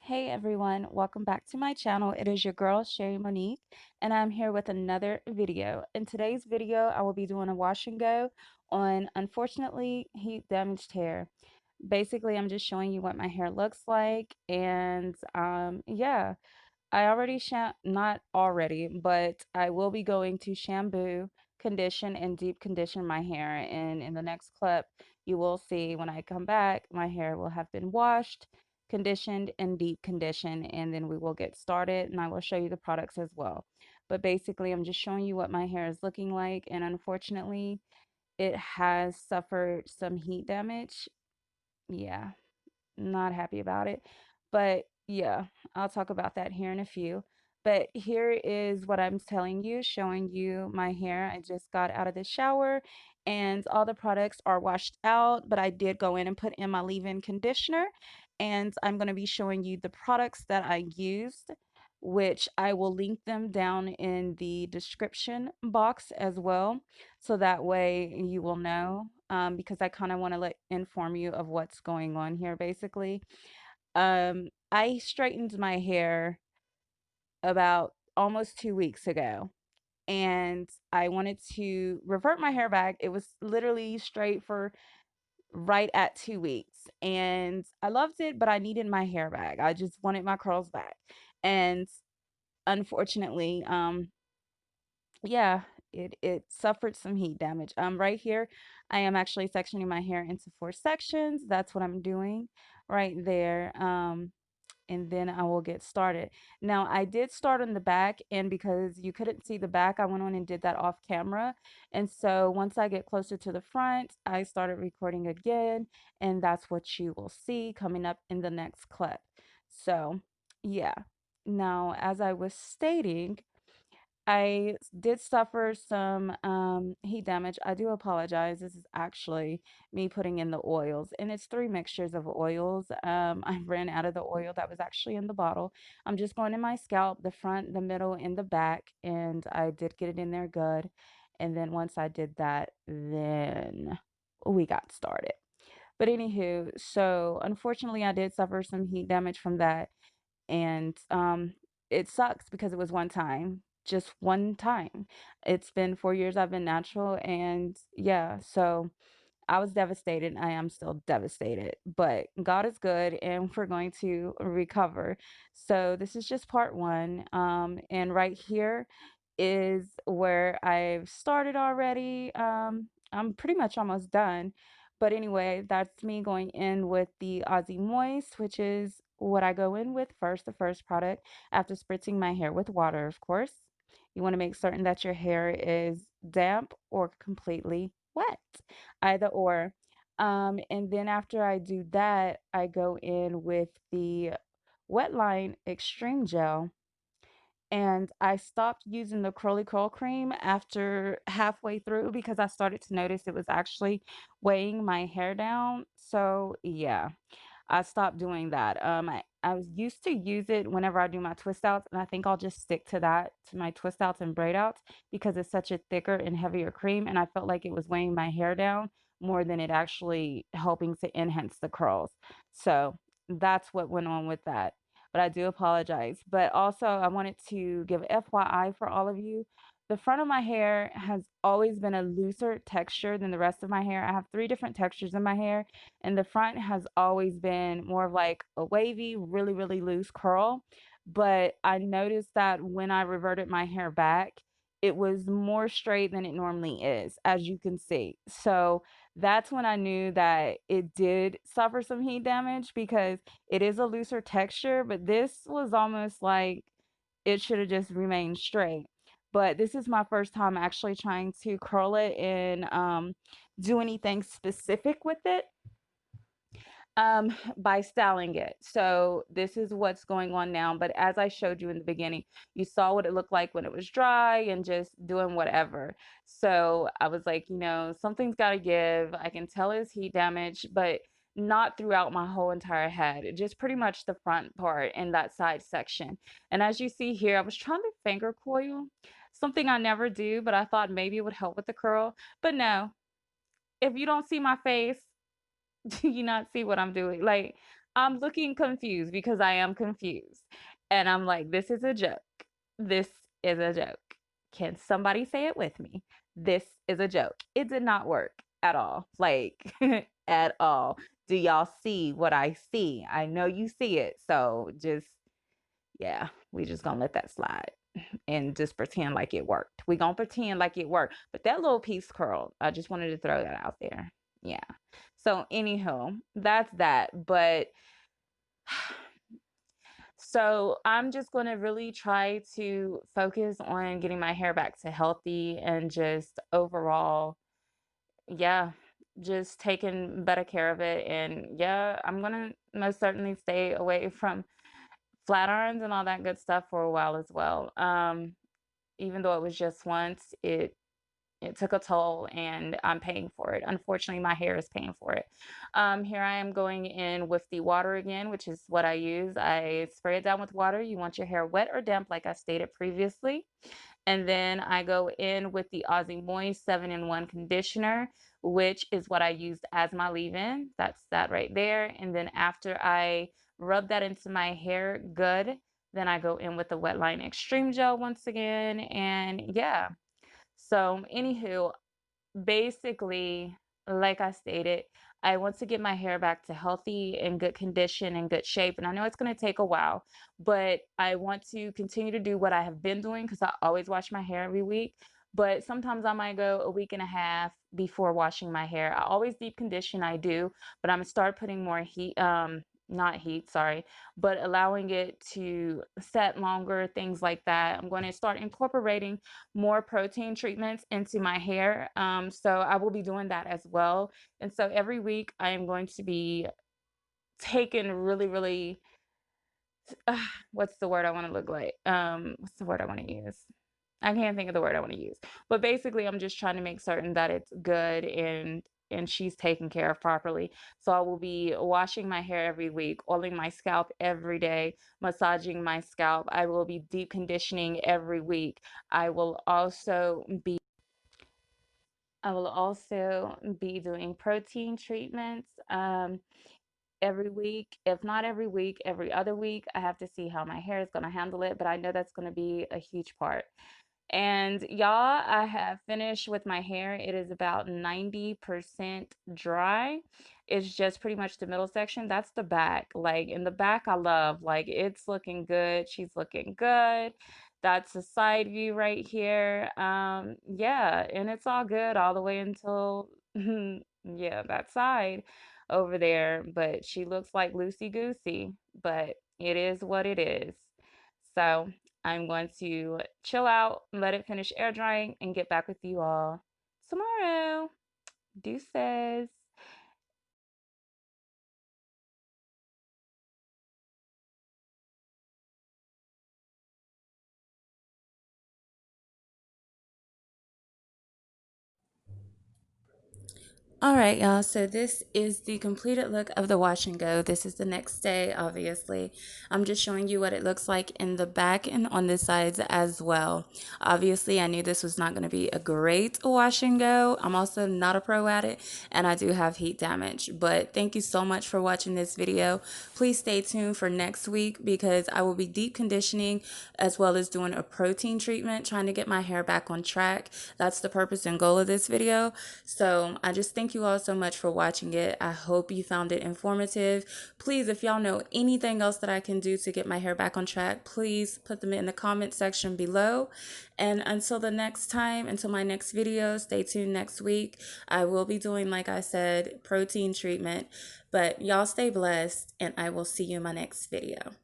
Hey everyone, welcome back to my channel. It is your girl Sherry Monique, and I'm here with another video. In today's video, I will be doing a wash and go on unfortunately heat damaged hair. Basically, I'm just showing you what my hair looks like, and yeah, I already not already, but I will be going to shampoo, condition, and deep condition my hair. And in the next clip, you will see when I come back, my hair will have been washed, conditioned, and deep conditioned. And then we will get started, and I will show you the products as well. But basically, I'm just showing you what my hair is looking like. And unfortunately, it has suffered some heat damage. Yeah, not happy about it. But yeah, I'll talk about that here in a few. But here is what I'm telling you, showing you my hair. I just got out of the shower and all the products are washed out, but I did go in and put in my leave-in conditioner. And I'm going to be showing you the products that I used, which I will link them down in the description box as well. So that way you will know, because I kind of want to inform you of what's going on here basically. I straightened my hair about almost 2 weeks ago, and I wanted to revert my hair back. It was literally straight for right at 2 weeks, and I loved it, but I needed my hair back. I just wanted my curls back. And unfortunately, yeah, it suffered some heat damage. Right here, I am actually sectioning my hair into 4 sections. That's what I'm doing right there. And then I will get started. Now, I did start on the back, and because you couldn't see the back, I went on and did that off camera. And so once I get closer to the front, I started recording again, and that's what you will see coming up in the next clip. So, yeah. Now, as I was stating, did suffer some heat damage. I do apologize. This is actually me putting in the oils, and it's 3 mixtures of oils. I ran out of the oil that was actually in the bottle. I'm just going in my scalp, the front, the middle, and the back, and I did get it in there good. And then once I did that, then we got started. But anywho, so unfortunately, I did suffer some heat damage from that, and it sucks because it was one time, just one time. It's been 4 years I've been natural, and yeah, so I was devastated. I am still devastated, but God is good and we're going to recover. So this is just part one. And right here is where I've started already. I'm pretty much almost done. But anyway, that's me going in with the Aussie Moist, which is what I go in with first, the first product, after spritzing my hair with water, of course. You want to make certain that your hair is damp or completely wet, either or. And then after I do that, I go in with the Wetline Extreme Gel, and I stopped using the curly curl cream after halfway through because I started to notice it was actually weighing my hair down. So yeah, I stopped doing that. I was used to use it whenever I do my twist outs, and I think I'll just stick to that, to my twist outs and braid outs, because it's such a thicker and heavier cream, and I felt like it was weighing my hair down more than it actually helping to enhance the curls. So that's what went on with that. But I do apologize. But also, I wanted to give FYI for all of you. The front of my hair has always been a looser texture than the rest of my hair. I have 3 different textures in my hair, and the front has always been more of like a wavy, really, really loose curl. But I noticed that when I reverted my hair back, it was more straight than it normally is, as you can see. So that's when I knew that it did suffer some heat damage, because it is a looser texture, but this was almost like it should have just remained straight. But this is my first time actually trying to curl it and do anything specific with it, by styling it. So this is what's going on now. But as I showed you in the beginning, you saw what it looked like when it was dry and just doing whatever. So I was like, something's got to give. I can tell it's heat damage, but not throughout my whole entire head, just pretty much the front part and that side section. And as you see here, I was trying to finger coil, something I never do, but I thought maybe it would help with the curl. But no, if you don't see my face, do you not see what I'm doing? Like, I'm looking confused because I am confused. And I'm like, this is a joke. This is a joke. Can somebody say it with me? This is a joke. It did not work at all. Like, at all. Do y'all see what I see? I know you see it. So just, yeah, we just gonna let that slide and just pretend like it worked. We gonna pretend like it worked. But that little piece curled. I just wanted to throw that out there. Yeah. So anywho, that's that. But so I'm just going to really try to focus on getting my hair back to healthy and just overall, yeah, just taking better care of it. And yeah, I'm going to most certainly stay away from flat irons and all that good stuff for a while as well. Even though it was just once, it took a toll and I'm paying for it. Unfortunately, my hair is paying for it. Here I am going in with the water again, which is what I use. I spray it down with water. You want your hair wet or damp, like I stated previously. And then I go in with the Aussie Moist 7-in-1 conditioner, which is what I used as my leave-in. That's that right there. And then after I rub that into my hair good, then I go in with the Wetline Extreme Gel once again. And yeah, so, anywho, basically, like I stated, I want to get my hair back to healthy and good condition and good shape. And I know it's going to take a while, but I want to continue to do what I have been doing because I always wash my hair every week. But sometimes I might go a week and a half before washing my hair. I always deep condition, I do, but I'm gonna start putting more heat, not heat, sorry, but allowing it to set longer, things like that. I'm going to start incorporating more protein treatments into my hair. So I will be doing that as well. And so every week I am going to be taking really, really, what's the word I want to look like? What's the word I want to use? I can't think of the word I want to use. But basically, I'm just trying to make certain that it's good and she's taken care of properly. So I will be washing my hair every week, oiling my scalp every day, massaging my scalp. I will be deep conditioning every week. I will also be I will also be doing protein treatments every week. If not every week, every other week. I have to see how my hair is going to handle it, but I know that's going to be a huge part. And y'all, I have finished with my hair. It is about 90% dry. It's just pretty much the middle section. That's the back. Like in the back, I love, like it's looking good. She's looking good. That's a side view right here. Yeah, and it's all good all the way until yeah, that side over there. But she looks like loosey goosey, but it is what it is. So I'm going to chill out, let it finish air drying, and get back with you all tomorrow. Deuces. All right, y'all. So this is the completed look of the wash and go. This is the next day, obviously. I'm just showing you what it looks like in the back and on the sides as well. Obviously, I knew this was not going to be a great wash and go. I'm also not a pro at it, and I do have heat damage. But thank you so much for watching this video. Please stay tuned for next week because I will be deep conditioning as well as doing a protein treatment, trying to get my hair back on track. That's the purpose and goal of this video. So I just thank you all so much for watching it. I hope you found it informative. Please, if y'all know anything else that I can do to get my hair back on track, please put them in the comment section below. And until the next time, until my next video, stay tuned next week. I will be doing, like I said, protein treatment. But y'all stay blessed, and I will see you in my next video.